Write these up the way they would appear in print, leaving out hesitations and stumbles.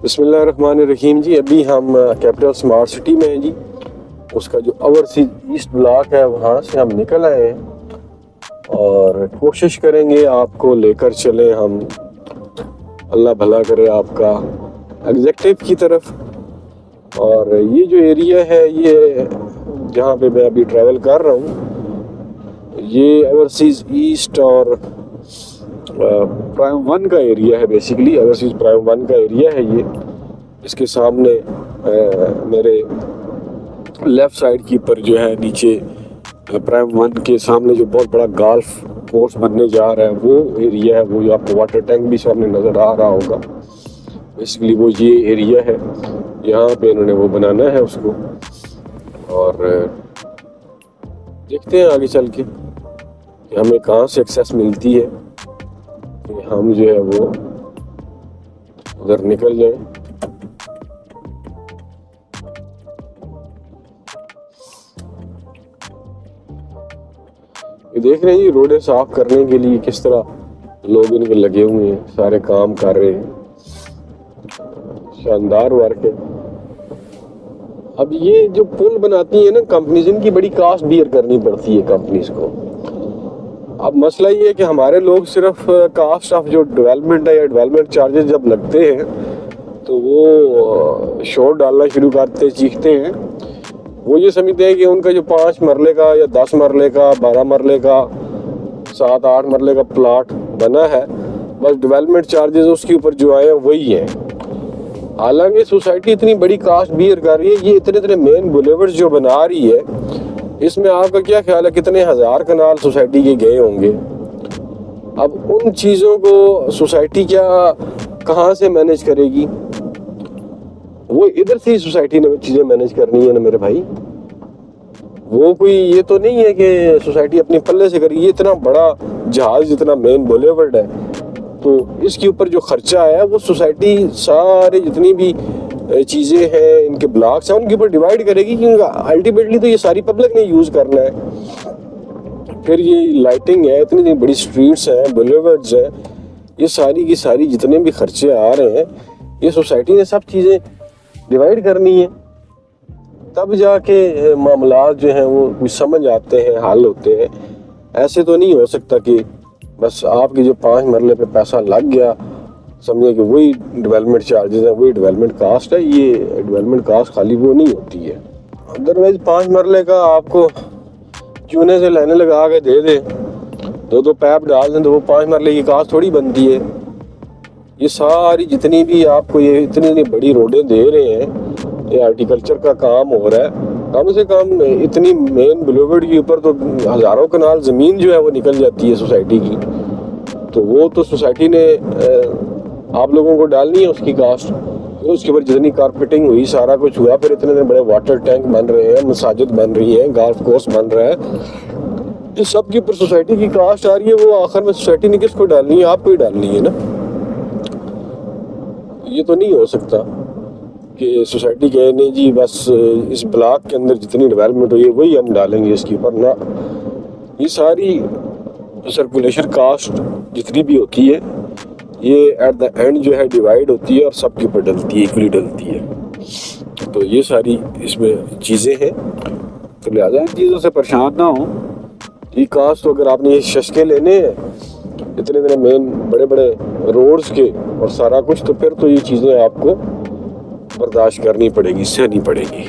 बिस्मिल्लाहिर्रहमानिर्रहीम जी। अभी हम कैपिटल स्मार्ट सिटी में हैं जी। उसका जो ओवरसीज ईस्ट ब्लॉक है वहाँ से हम निकल आए हैं और कोशिश करेंगे आपको लेकर चले हम, अल्लाह भला करे आपका, एग्जेक्टिव की तरफ। और ये जो एरिया है, ये जहाँ पे मैं अभी ट्रैवल कर रहा हूँ, ये ओवरसीज ईस्ट और प्राइम 1 का एरिया है। बेसिकली ओवरसीज प्राइम 1 का एरिया है ये। इसके सामने मेरे लेफ़्ट साइड की पर जो है नीचे प्राइम 1 के सामने जो बहुत बड़ा गोल्फ कोर्स बनने जा रहा है वो एरिया है। वो जो आपको वाटर टैंक भी सामने नज़र आ रहा होगा, बेसिकली वो ये एरिया है। यहाँ पे इन्होंने वो बनाना है उसको, और देखते हैं आगे चल के कि हमें कहाँ से एक्सेस मिलती है कि हम जो है वो उधर निकल जाएं। ये देख रहे हैं जी, रोडें साफ करने के लिए किस तरह लोग इनके लगे हुए हैं, सारे काम कर रहे हैं। शानदार वर्क है। अब ये जो पुल बनाती है ना कंपनीज, इनकी बड़ी कास्ट बियर करनी पड़ती है कंपनीज को। अब मसला ये है कि हमारे लोग सिर्फ कास्ट ऑफ जो डेवलपमेंट है या डेवलपमेंट चार्जेस जब लगते हैं तो वो शोर डालना शुरू करते, चीखते हैं। वो ये समझते हैं कि उनका जो 5 मरले का या 10 मरले का, 12 मरले का, 7-8 मरले का प्लाट बना है, बस डेवलपमेंट चार्जेस उसके ऊपर जो आए हैं वही हैं। हालांकि सोसाइटी इतनी बड़ी कास्ट बियर कर रही है। ये इतने मेन बुलेवर्ड्स जो बना रही है, इसमें आपका क्या ख्याल है कितने हज़ार कनाल सोसाइटी के गए होंगे? अब उन चीज़ों को सोसाइटी क्या कहाँ से मैनेज करेगी? वो इधर से ही सोसाइटी ने चीज़ें मैनेज करनी है ना मेरे भाई। वो कोई ये तो नहीं है कि सोसाइटी अपने पल्ले से करेगी। ये इतना बड़ा जहाज, जितना मेन बुलेवर्ड है, तो इसके ऊपर जो खर्चा है वो सोसाइटी सारे जितनी भी चीज़ें हैं, इनके ब्लॉक्स हैं, उनके ऊपर डिवाइड करेगी, क्योंकि अल्टीमेटली तो ये सारी पब्लिक ने यूज़ करना है। फिर ये लाइटिंग है, इतनी बड़ी स्ट्रीट्स हैं, बुलेवर्ड्स हैं, ये सारी की सारी जितने भी खर्चे आ रहे हैं, ये सोसाइटी ने सब चीज़ें डिवाइड करनी है। तब जाके मामला जो हैं वो कुछ समझ आते हैं, हल होते हैं। ऐसे तो नहीं हो सकता कि बस आपके जो 5 मरले पे पैसा लग गया, समझे कि वही डेवलपमेंट चार्जेस है, वही डेवलपमेंट कास्ट है। ये डेवलपमेंट कास्ट खाली वो नहीं होती है। अदरवाइज 5 मरले का आपको चूने से लाइनें लगा के दे दे, 2-2 पैप डाल दें, तो वो 5 मरले की कास्ट थोड़ी बनती है। ये सारी जितनी भी आपको ये इतनी बड़ी रोडें दे रहे हैं, ये हॉर्टिकल्चर का काम हो रहा है। कम से कम इतनी मेन बुलेवर्ड के ऊपर तो हज़ारों कनाल ज़मीन जो है वो निकल जाती है सोसाइटी की। तो वो तो सोसाइटी ने आप लोगों को डालनी है उसकी कास्ट। फिर उसके ऊपर जितनी कारपेटिंग हुई, सारा कुछ हुआ, फिर इतने बड़े वाटर टैंक बन रहे हैं, मसाजिद बन रही हैं, गोल्फ कोर्स बन रहा है, इस सब के ऊपर सोसाइटी की कास्ट आ रही है। वो आखिर में सोसाइटी ने किसको डालनी है? आपको ही डालनी है ना। ये तो नहीं हो सकता कि सोसाइटी कहे नहीं जी बस इस ब्लॉक के अंदर जितनी डेवलपमेंट हुई है वही हम डालेंगे इसके ऊपर ना। ये सारी सर्कुलेशन कास्ट जितनी भी होती है, ये एट द एंड जो है डिवाइड होती है और सबके ऊपर डलती है, इक्वली डलती है। तो ये सारी इसमें चीज़ें हैं। तो लिहाजा इन चीज़ों से परेशान ना हो। ये कास्ट तो अगर आपने ये शशके लेने हैं इतने मेन बड़े बड़े रोड्स के और सारा कुछ, तो फिर तो ये चीज़ें आपको बर्दाश्त करनी पड़ेगी, सहनी पड़ेगी।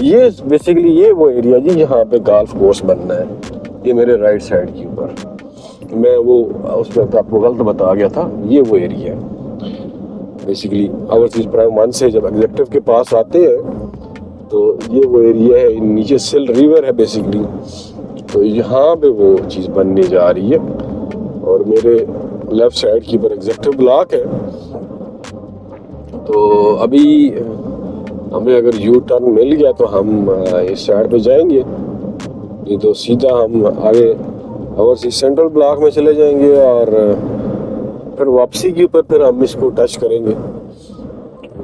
ये बेसिकली ये वो एरिया जी जहाँ पे गोल्फ कोर्स बनना है। ये मेरे राइट साइड के ऊपर, मैं वो उसमें तो आपको गलत बता गया था। ये वो एरिया है बेसिकली ओवरसीज प्राइम 1 से जब एग्जेक्टिव के पास आते हैं तो ये वो एरिया है। नीचे सिल रिवर है बेसिकली, तो यहाँ पे वो चीज़ बनने जा रही है। और मेरे लेफ्ट साइड की पर एग्जेक्टिव ब्लॉक है। तो अभी हमें अगर यू टर्न मिल गया तो हम इस साइड पे जाएंगे, नहीं तो सीधा हम आगे ओवरसीज सेंट्रल ब्लॉक में चले जाएंगे और फिर वापसी के ऊपर फिर हम इसको टच करेंगे।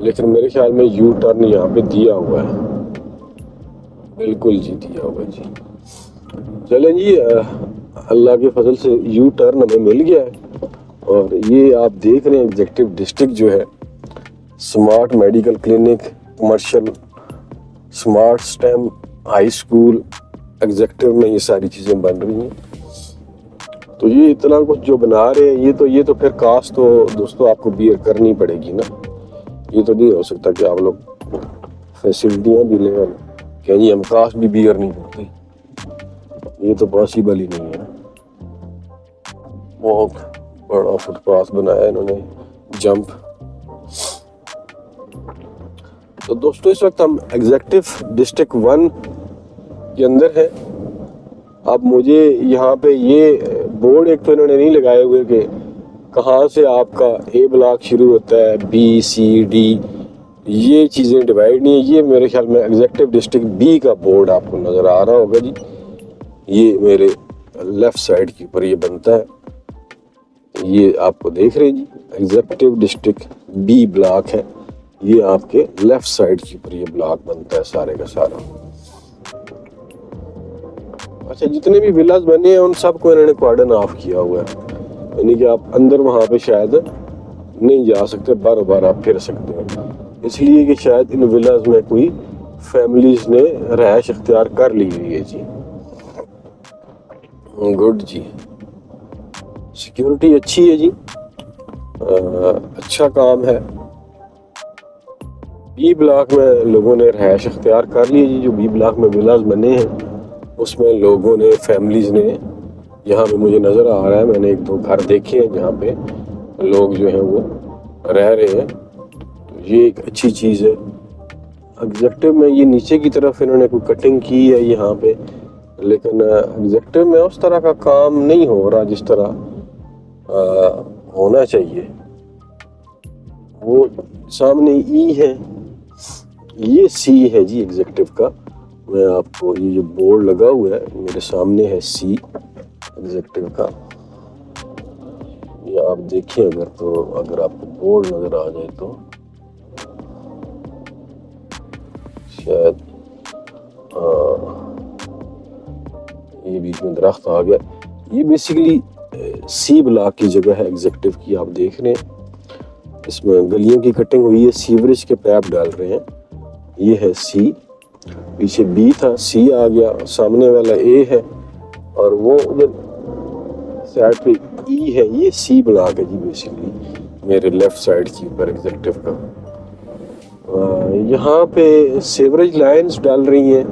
लेकिन मेरे ख्याल में यू टर्न यहाँ पे दिया हुआ है, बिल्कुल जी दिया हुआ है जी। चलें जी, अल्लाह के फजल से यू टर्न हमें मिल गया है। और ये आप देख रहे हैं एग्जेक्टिव डिस्ट्रिक्ट जो है smart medical clinic, commercial, smart stem, high school, executive में ये सारी चीज़ें बन रही हैं। तो ये इतना कुछ जो बना रहे हैं, ये तो फिर कास्ट तो दोस्तों आपको बियर करनी पड़ेगी ना। ये तो नहीं हो सकता कि आप लोग फैसिलिटियाँ भी लें कहें जी हम कास्ट भी बियर नहीं करते, ये तो पॉसिबल ही नहीं है। बहुत बड़ा फुटपाथ बनाया इन्होंने, जंप। तो दोस्तों इस वक्त हम एग्जेक्टिव डिस्ट्रिक्ट 1 के अंदर है। अब मुझे यहाँ पे ये बोर्ड एक तो इन्होंने नहीं लगाए हुए कि कहाँ से आपका ए ब्लॉक शुरू होता है, बी सी डी, ये चीज़ें डिवाइड नहीं है। ये मेरे ख्याल में एग्जेक्टिव डिस्ट्रिक्ट बी का बोर्ड आपको नज़र आ रहा होगा जी, ये मेरे लेफ्ट साइड के ऊपर ये बनता है, ये आपको देख रहे हैं जी, एग्जेक्टिव डिस्ट्रिक्ट बी ब्लॉक है, ये आपके लेफ्ट साइड के ऊपर ये ब्लॉक बनता है सारे का सारा। अच्छा, जितने भी विलास बने हैं उन सबको इन्होंने कॉर्डन ऑफ किया हुआ है, यानी कि आप अंदर वहाँ पे शायद नहीं जा सकते, बार बार आप फिर सकते हैं, इसलिए कि शायद इन विलास में कोई फैमिलीज ने रहायश इख्तियार कर ली हुई है जी। गुड जी, सिक्योरिटी अच्छी है जी, अच्छा काम है। बी ब्लॉक में लोगों ने रहायश इख्तियार कर ली है जी। जो बी ब्लॉक में विलास बने हैं उसमें लोगों ने, फैमिलीज ने, यहाँ पे मुझे नज़र आ रहा है, मैंने 1-2 घर देखे हैं जहाँ पे लोग जो हैं वो रह रहे हैं, तो ये एक अच्छी चीज़ है। एग्जेक्टिव में ये नीचे की तरफ इन्होंने कोई कटिंग की है यहाँ पे, लेकिन एग्जेक्टिव में उस तरह का काम नहीं हो रहा जिस तरह होना चाहिए। वो सामने ई है, ये सी है जी एग्जेक्टिव का। मैं आपको ये जो बोर्ड लगा हुआ है मेरे सामने है सी एग्जेक्टिव का, ये आप देखिए अगर, तो अगर आपको बोर्ड नजर आ जाए तो शायद ये बीच में दरख्त आ गया। ये बेसिकली सी ब्लॉक की जगह है एग्जेक्टिव की, आप देख रहे हैं इसमें गलियों की कटिंग हुई है, सीवरेज के पाइप डाल रहे हैं। ये है सी, पीछे बी था, सी आ गया, सामने वाला ए है, और वो उधर साइड पे ई है, ये सी ब्लॉक है जी बेसिकली मेरे लेफ्ट साइड के ऊपर एग्जेक्टिव का। यहाँ पे सीवरेज लाइंस डाल रही हैं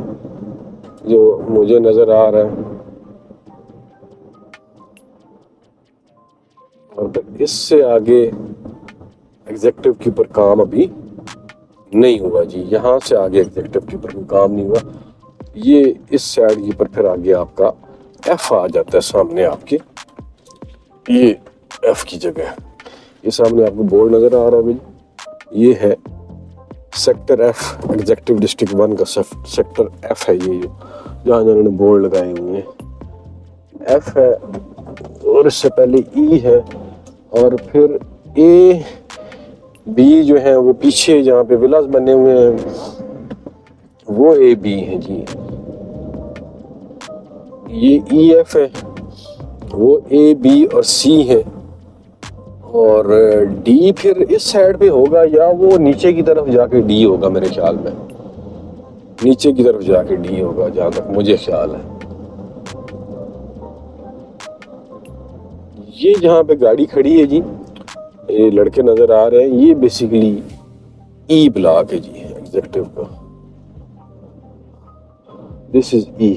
जो मुझे नजर आ रहा है, और इससे आगे एग्जेक्टिव के ऊपर काम अभी नहीं हुआ जी। यहाँ से आगे एग्जेक्टिव के ऊपर कोई काम नहीं हुआ। ये इस साइड के ऊपर फिर आगे आपका एफ आ जाता है सामने आपके, ये एफ की जगह है। ये सामने आपको बोर्ड नजर आ रहा है, ये है सेक्टर एफ, एग्जेक्टिव डिस्ट्रिक्ट 1 का सेक्टर एफ है, ये जहाँ जिन्होंने बोर्ड लगाए हुए हैं एफ है, और इससे पहले ई है, और फिर ए बी जो है वो पीछे जहाँ पे विलास बने हुए हैं वो ए बी है जी। ये ई एफ है, वो ए बी और सी है, और डी फिर इस साइड पे होगा, या वो नीचे की तरफ जाके डी होगा, मेरे ख्याल में नीचे की तरफ जाके डी होगा जहाँ तक मुझे ख्याल है। ये जहाँ पे गाड़ी खड़ी है जी, ये लड़के नजर आ रहे हैं, ये बेसिकली ई ब्लॉक है जी एग्जेक्टिव का, दिस इज ई।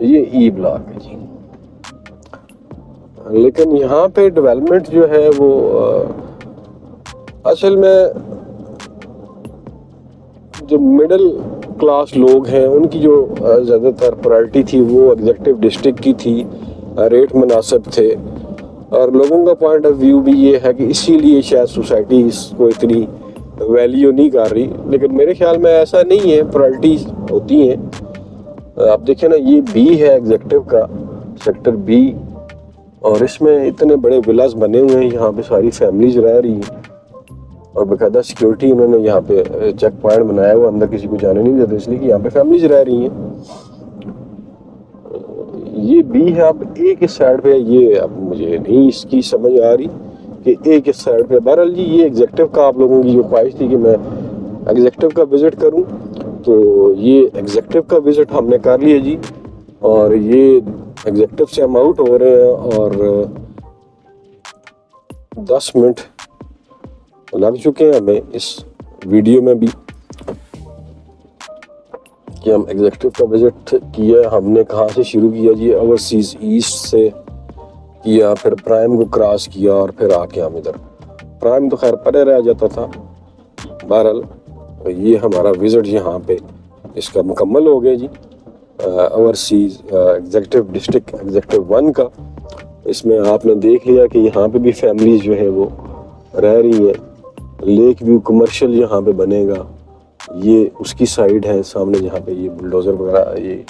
ये ई ब्लॉक है जी। लेकिन यहाँ पे डेवलपमेंट जो है वो असल में जो मिडिल क्लास लोग हैं उनकी जो ज़्यादातर प्रायोरिटी थी वो एग्जेक्टिव डिस्ट्रिक्ट की थी, रेट मुनासिब थे, और लोगों का पॉइंट ऑफ व्यू भी ये है कि इसीलिए शायद सोसाइटी इसको इतनी वैल्यू नहीं कर रही। लेकिन मेरे ख्याल में ऐसा नहीं है, प्रायोरिटीज होती हैं। आप देखें ना, ये बी है एग्जेक्टिव का सेक्टर बी, और इसमें इतने बड़े विलास बने हुए हैं, यहाँ पे सारी फैमिलीज रह रही हैं, और बाकायदा सिक्योरिटी उन्होंने यहाँ पे चेक पॉइंट बनाया हुआ, अंदर किसी को जाने नहीं देते, इसलिए कि यहाँ पे फैमिलीज रह रही हैं। ये बी है। अब ए के साइड पे ये अब मुझे नहीं इसकी समझ आ रही कि ए के साइड पे। बहरहाल जी ये एग्जेक्टिव का आप लोगों की जो ख्वाहिश थी कि मैं एग्जेक्टिव का विजिट करूं, तो ये एग्जेक्टिव का विजिट हमने कर लिया जी। और ये एग्जेक्टिव से हम आउट हो रहे हैं और 10 मिनट लग चुके हैं हमें इस वीडियो में भी कि हम एग्जेक्टिव का विजिट किया। हमने कहाँ से शुरू किया जी? ओवरसीज ईस्ट से किया, फिर प्राइम को क्रॉस किया और फिर आके हम इधर। प्राइम तो खैर परे रह जाता था। बहरहाल ये हमारा विजिट यहाँ पे इसका मुकम्मल हो गया जी। ओवरसीज एग्जेक्टिव डिस्ट्रिक्ट एग्जेक्टिव 1 का। इसमें आपने देख लिया कि यहाँ पे भी फैमिलीज जो है वो रह रही है। लेक व्यू कमर्शियल यहाँ पे बनेगा, ये उसकी साइड है सामने जहाँ पे ये बुलडोजर वगैरह ये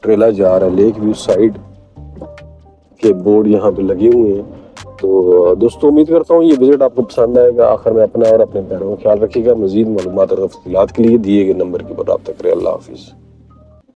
ट्रेलर जा रहा है। लेक व्यू साइड के बोर्ड यहाँ पे लगे हुए हैं। तो दोस्तों उम्मीद करता हूँ ये विजिट आपको पसंद आएगा। आखिर में अपना और अपने पैरों का ख्याल रखिएगा। मजीद मालूमात और तफसीलात के लिए दिए गए नंबर के पर रब्ता करें। अल्लाह हाफिज़।